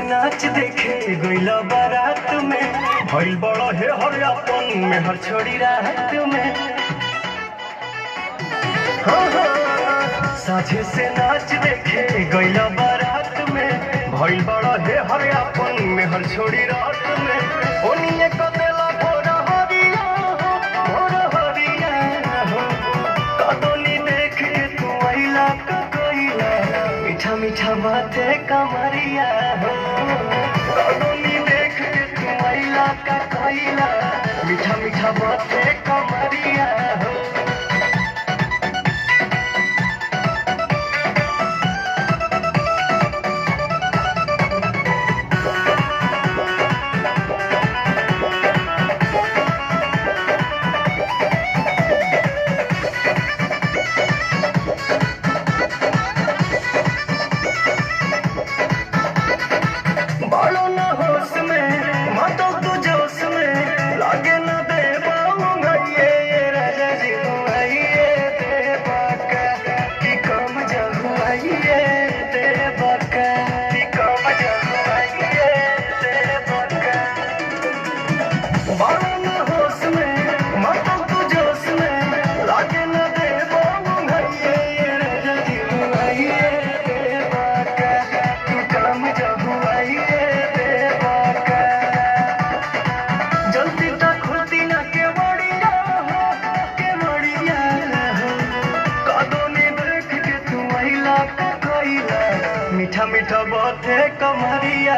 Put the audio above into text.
नाच देखे गइला बारात में भइल बड़ा हे हर अपन में हर छोड़ी रात में। साझे से नाच देखे गइला बारात में भइल बड़ा हे हर अपन में हर छोड़ी रात में। ओनिए कदेला भोर हरिया कदोनी देख के तू आइला कइला मीठा मीठा बाते कमरिया हो। कदोनी देख के तू आइला कइला मीठा मीठा बाते कमरिया हो। बालो न होश में मातो तू जोश में लागे न दे पाऊंगा ये राजा जी हुआइए दे बाका कि कम जहुआइए दे बाका कि कम जहुआइए दे बाका। बालो न होश में मातो तू जोश में लागे न दे पाऊंगा ये राजा जी हुआइए दे बाका कि कम जहुआइए। मीठा मीठा बातें कमरिया